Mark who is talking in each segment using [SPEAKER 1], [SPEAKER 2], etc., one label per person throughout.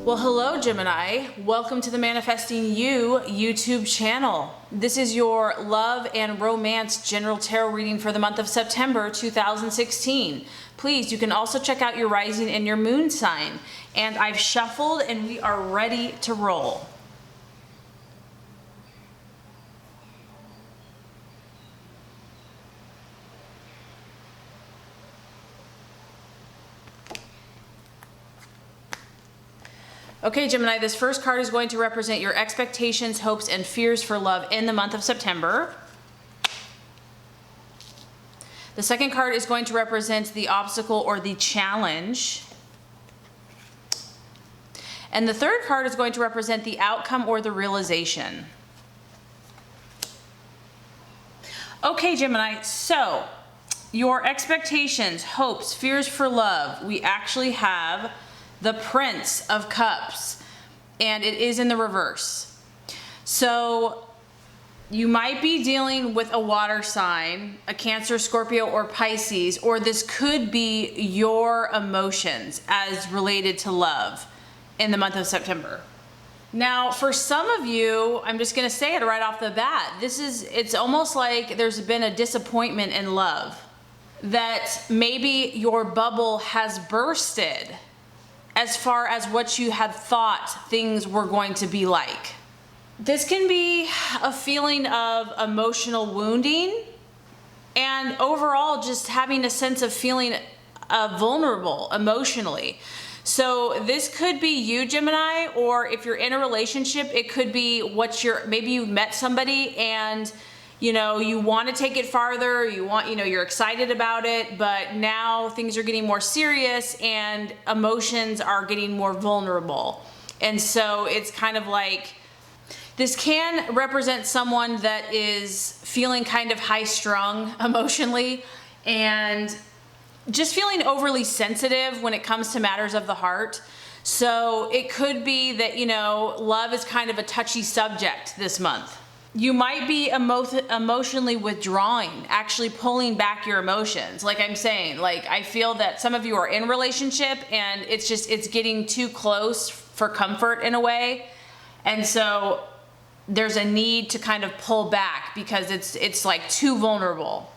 [SPEAKER 1] Well, hello Gemini. Welcome to the Manifesting You YouTube channel. This is your love and romance general tarot reading for the month of September 2016. Please, you can also check out your rising and your moon sign. And I've shuffled and we are ready to roll. Okay, Gemini, this first card is going to represent your expectations, hopes, and fears for love in the month of September. The second card is going to represent the obstacle or the challenge. And the third card is going to represent the outcome or the realization. Okay, Gemini, so your expectations, hopes, fears for love, we actually have the Prince of Cups, and it is in the reverse. So you might be dealing with a water sign, a Cancer, Scorpio, or Pisces, or this could be your emotions as related to love in the month of September. Now, for some of you, I'm just gonna say it right off the bat, it's almost like there's been a disappointment in love, that maybe your bubble has bursted as far as what you had thought things were going to be like. This can be a feeling of emotional wounding and overall just having a sense of feeling vulnerable emotionally. So this could be you, Gemini, or if you're in a relationship, it could be maybe you've met somebody and you want to take it farther, you're excited about it, but now things are getting more serious and emotions are getting more vulnerable. And so it's kind of like, this can represent someone that is feeling kind of high strung emotionally and just feeling overly sensitive when it comes to matters of the heart. So it could be that, love is kind of a touchy subject this month. You might be emotionally withdrawing, actually pulling back your emotions. Like I'm saying, I feel that some of you are in a relationship and it's getting too close for comfort in a way. And so there's a need to kind of pull back because it's like too vulnerable.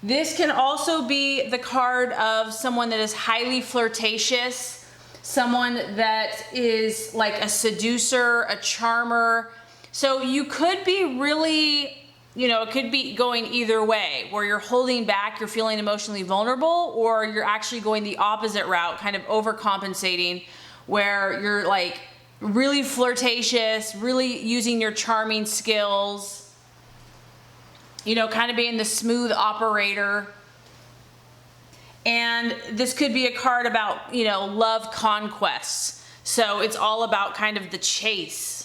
[SPEAKER 1] This can also be the card of someone that is highly flirtatious, someone that is like a seducer, a charmer. So you could be really, it could be going either way, where you're holding back, you're feeling emotionally vulnerable, or you're actually going the opposite route, kind of overcompensating, where you're like really flirtatious, really using your charming skills, kind of being the smooth operator. And this could be a card about, love conquests. So it's all about kind of the chase.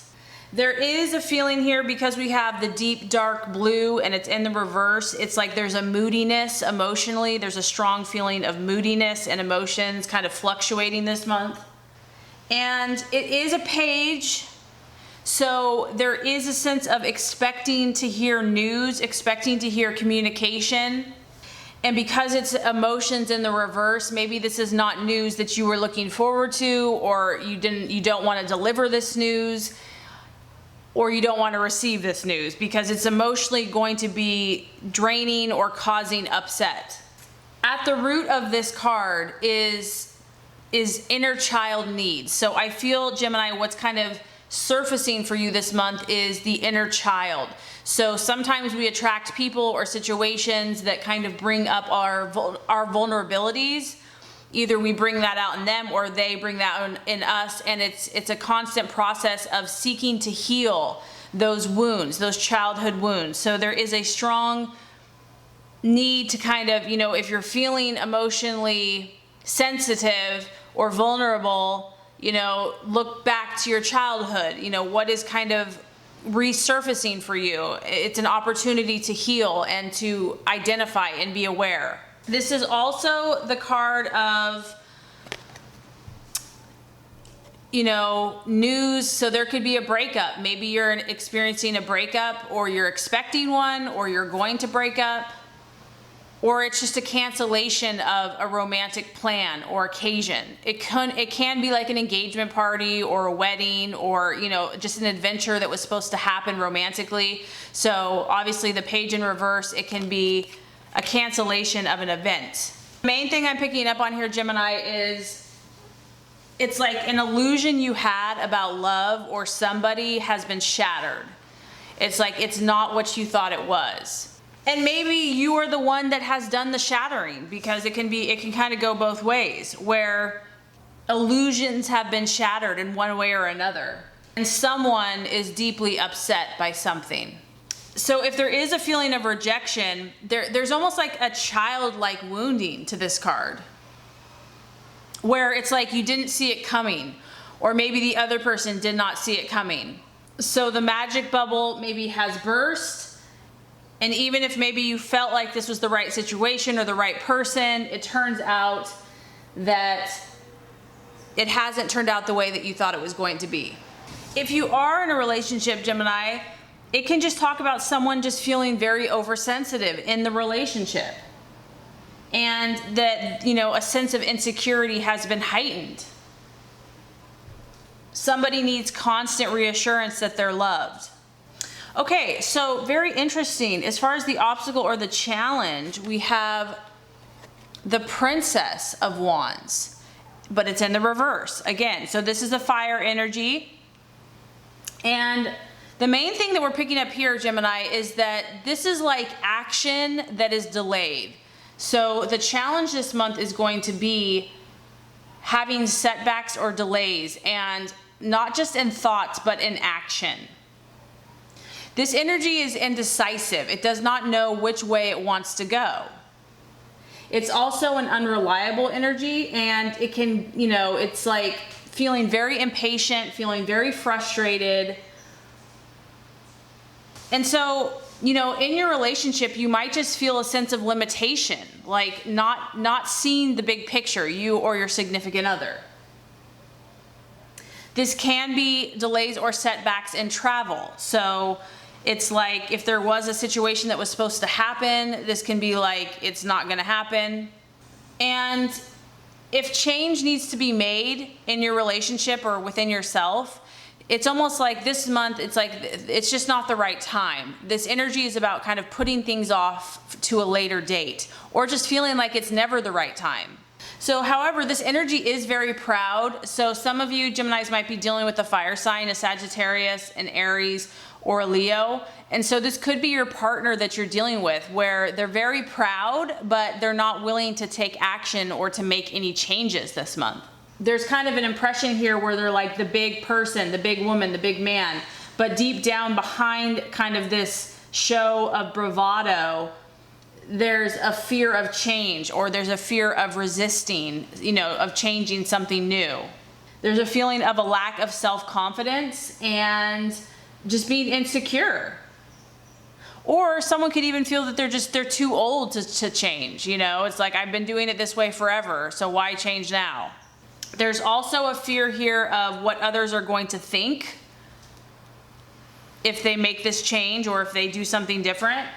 [SPEAKER 1] There is a feeling here because we have the deep dark blue and it's in the reverse. It's like there's a moodiness emotionally. There's a strong feeling of moodiness and emotions kind of fluctuating this month. And it is a page. So there is a sense of expecting to hear news, expecting to hear communication. And because it's emotions in the reverse, maybe this is not news that you were looking forward to, or you don't want to deliver this news, or you don't want to receive this news because it's emotionally going to be draining or causing upset. At the root of this card is inner child needs. So I feel, Gemini, what's kind of surfacing for you this month is the inner child. So sometimes we attract people or situations that kind of bring up our vulnerabilities. Either we bring that out in them or they bring that out in us, and it's a constant process of seeking to heal those wounds, those childhood wounds. So there is a strong need to kind of, if you're feeling emotionally sensitive or vulnerable, look back to your childhood. What is kind of resurfacing for you? It's an opportunity to heal and to identify and be aware. This is also the card of, news. So there could be a breakup. Maybe you're experiencing a breakup, or you're expecting one, or you're going to break up. or it's just a cancellation of a romantic plan or occasion. It can be like an engagement party or a wedding, or, you know, just an adventure that was supposed to happen romantically. So obviously the page in reverse, it can be a cancellation of an event. The main thing I'm picking up on here, Gemini, is it's like an illusion you had about love or somebody has been shattered. It's like it's not what you thought it was. And maybe you are the one that has done the shattering, because it can kind of go both ways, where illusions have been shattered in one way or another, and someone is deeply upset by something. So if there is a feeling of rejection, there's almost like a childlike wounding to this card, where it's like you didn't see it coming, or maybe the other person did not see it coming. So the magic bubble maybe has burst. And even if maybe you felt like this was the right situation or the right person, it turns out that it hasn't turned out the way that you thought it was going to be. If you are in a relationship, Gemini, it can just talk about someone just feeling very oversensitive in the relationship. And that, you know, a sense of insecurity has been heightened. Somebody needs constant reassurance that they're loved. Okay, so very interesting. As far as the obstacle or the challenge, we have the Princess of Wands, but it's in the reverse again. So this is a fire energy. And the main thing that we're picking up here, Gemini, is that this is like action that is delayed. So the challenge this month is going to be having setbacks or delays, and not just in thoughts, but in action. This energy is indecisive. It does not know which way it wants to go. It's also an unreliable energy, and it can, you know, it's like feeling very impatient, feeling very frustrated. And so, you know, in your relationship, you might just feel a sense of limitation, like not seeing the big picture, you or your significant other. This can be delays or setbacks in travel. So it's like if there was a situation that was supposed to happen, this can be like it's not going to happen. And if change needs to be made in your relationship or within yourself, it's almost like this month, it's like it's just not the right time. This energy is about kind of putting things off to a later date, or just feeling like it's never the right time. So, however, this energy is very proud. So some of you Geminis might be dealing with a fire sign, a Sagittarius, an Aries, or a Leo. And so this could be your partner that you're dealing with, where they're very proud, but they're not willing to take action or to make any changes this month. There's kind of an impression here where they're like the big person, the big woman, the big man, but deep down behind kind of this show of bravado, there's a fear of change, or there's a fear of resisting, you know, of changing something new. There's a feeling of a lack of self-confidence and just being insecure. Or someone could even feel that they're too old to change, you know? It's like, I've been doing it this way forever, so why change now? There's also a fear here of what others are going to think if they make this change or if they do something different.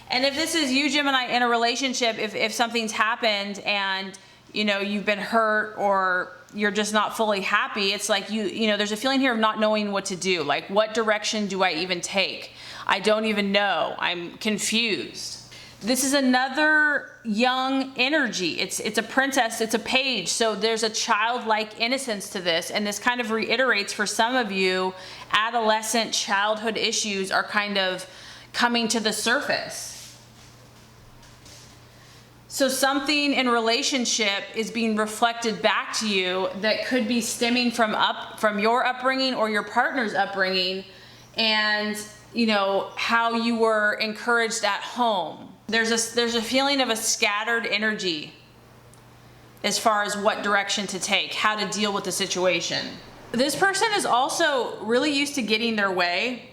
[SPEAKER 1] And if this is you, Gemini, in a relationship, if something's happened and, you know, you've been hurt or you're just not fully happy, it's like you know, there's a feeling here of not knowing what to do. Like, what direction do I even take? I don't even know. I'm confused. This is another young energy. It's a princess, it's a page. So there's a childlike innocence to this. And this kind of reiterates for some of you, adolescent childhood issues are kind of coming to the surface. So something in relationship is being reflected back to you that could be stemming from your upbringing or your partner's upbringing, and, you know, how you were encouraged at home. There's a feeling of a scattered energy as far as what direction to take, how to deal with the situation. This person is also really used to getting their way,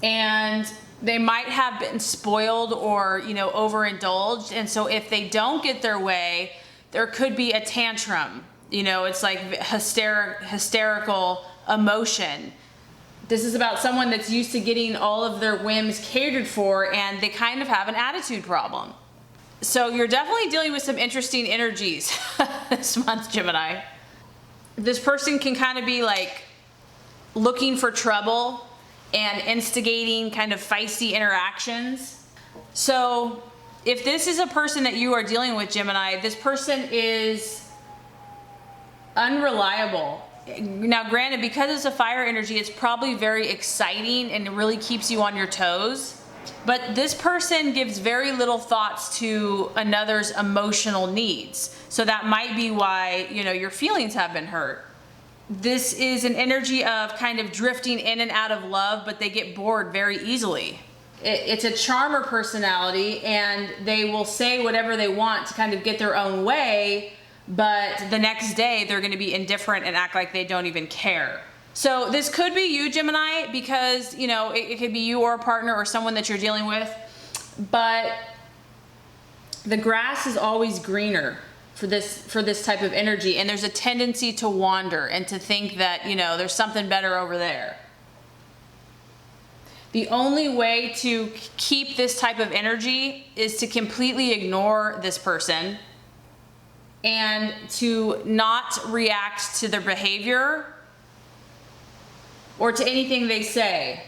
[SPEAKER 1] and they might have been spoiled or, you know, overindulged. And so if they don't get their way, there could be a tantrum. You know, it's like hysterical emotion. This is about someone that's used to getting all of their whims catered for, and they kind of have an attitude problem. So you're definitely dealing with some interesting energies this month, Gemini. This person can kind of be like looking for trouble and instigating kind of feisty interactions. So if this is a person that you are dealing with, Gemini, this person is unreliable. Now, granted, because it's a fire energy, it's probably very exciting and it really keeps you on your toes. But this person gives very little thoughts to another's emotional needs. So that might be why, you know, your feelings have been hurt. This is an energy of kind of drifting in and out of love, but they get bored very easily. It's a charmer personality, and they will say whatever they want to kind of get their own way, but the next day they're going to be indifferent and act like they don't even care. So this could be you, Gemini, because, you know, it could be you or a partner or someone that you're dealing with, but the grass is always greener for this type of energy, and there's a tendency to wander and to think that, you know, there's something better over there. The only way to keep this type of energy is to completely ignore this person and to not react to their behavior or to anything they say.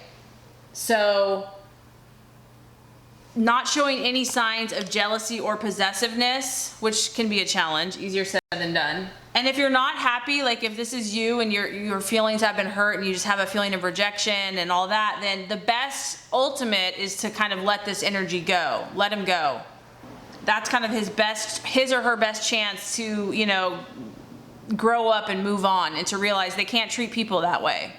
[SPEAKER 1] So not showing any signs of jealousy or possessiveness, which can be a challenge, easier said than done. And if you're not happy, like if this is you and your feelings have been hurt and you just have a feeling of rejection and all that, then the best ultimate is to kind of let this energy go. Let him go. That's kind of his or her best chance to, you know, grow up and move on and to realize they can't treat people that way.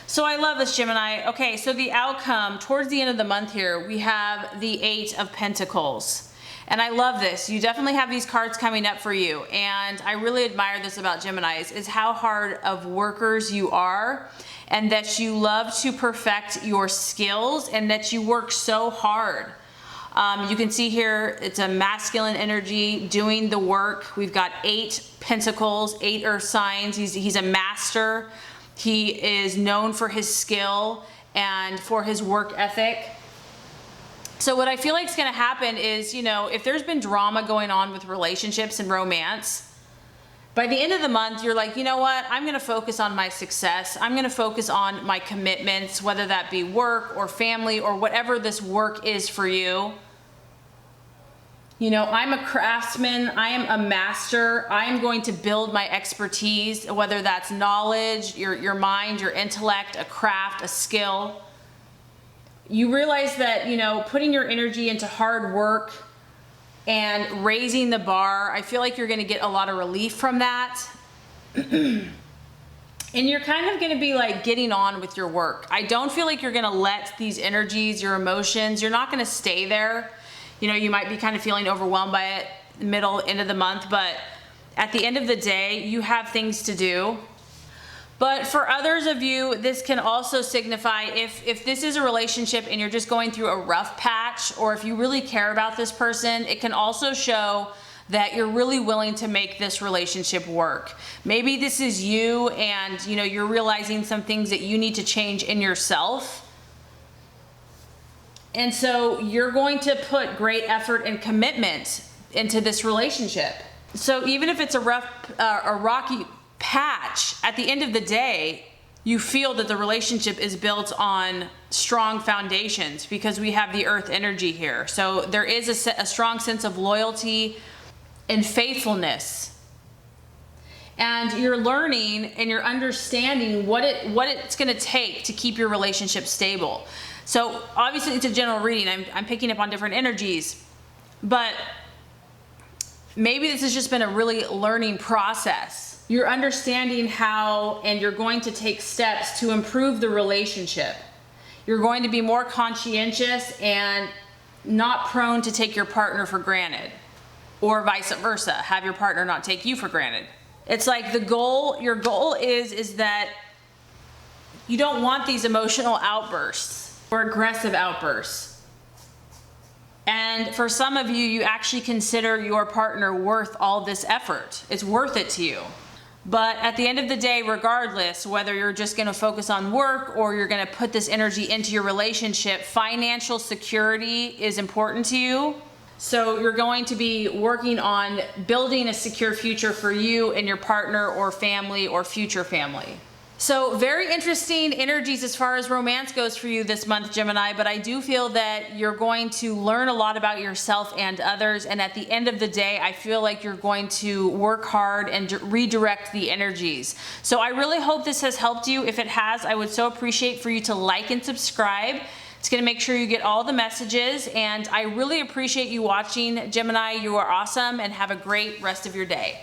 [SPEAKER 1] So I love this, Gemini. Okay, so the outcome towards the end of the month here, we have the 8 of Pentacles. And I love this. You definitely have these cards coming up for you. And I really admire this about Geminis, is how hard of workers you are, and that you love to perfect your skills and that you work so hard. You can see here, it's a masculine energy doing the work. We've got 8 Pentacles, 8 earth signs. He's a master. He is known for his skill and for his work ethic. So what I feel like is going to happen is, you know, if there's been drama going on with relationships and romance, by the end of the month, you're like, you know what? I'm going to focus on my success. I'm going to focus on my commitments, whether that be work or family or whatever this work is for you. You know, I'm a craftsman, I am a master, I am going to build my expertise, whether that's knowledge, your mind, your intellect, a craft, a skill. You realize that, you know, putting your energy into hard work and raising the bar, I feel like you're going to get a lot of relief from that. And you're kind of going to be like getting on with your work. I don't feel like you're going to let these energies, your emotions, you're not going to stay there. You know, you might be kind of feeling overwhelmed by it end of the month, but at the end of the day, you have things to do. But for others of you, this can also signify if this is a relationship and you're just going through a rough patch, or if you really care about this person, it can also show that you're really willing to make this relationship work. Maybe this is you and, you know, you're realizing some things that you need to change in yourself. And so you're going to put great effort and commitment into this relationship. So even if it's a rocky patch, at the end of the day, you feel that the relationship is built on strong foundations because we have the earth energy here. So there is a strong sense of loyalty and faithfulness. And you're learning and you're understanding what it's going to take to keep your relationship stable. So obviously it's a general reading. I'm picking up on different energies, but maybe this has just been a really learning process. You're understanding how, and you're going to take steps to improve the relationship. You're going to be more conscientious and not prone to take your partner for granted, or vice versa, have your partner not take you for granted. It's like your goal is that you don't want these emotional outbursts or aggressive outbursts. And for some of you, you actually consider your partner worth all this effort. It's worth it to you. But at the end of the day, regardless, whether you're just going to focus on work or you're going to put this energy into your relationship, financial security is important to you. So you're going to be working on building a secure future for you and your partner or family or future family. So very interesting energies as far as romance goes for you this month, Gemini, but I do feel that you're going to learn a lot about yourself and others, and at the end of the day, I feel like you're going to work hard and redirect the energies. So I really hope this has helped you. If it has, I would so appreciate for you to like and subscribe. It's going to make sure you get all the messages, and I really appreciate you watching, Gemini. You are awesome, and have a great rest of your day.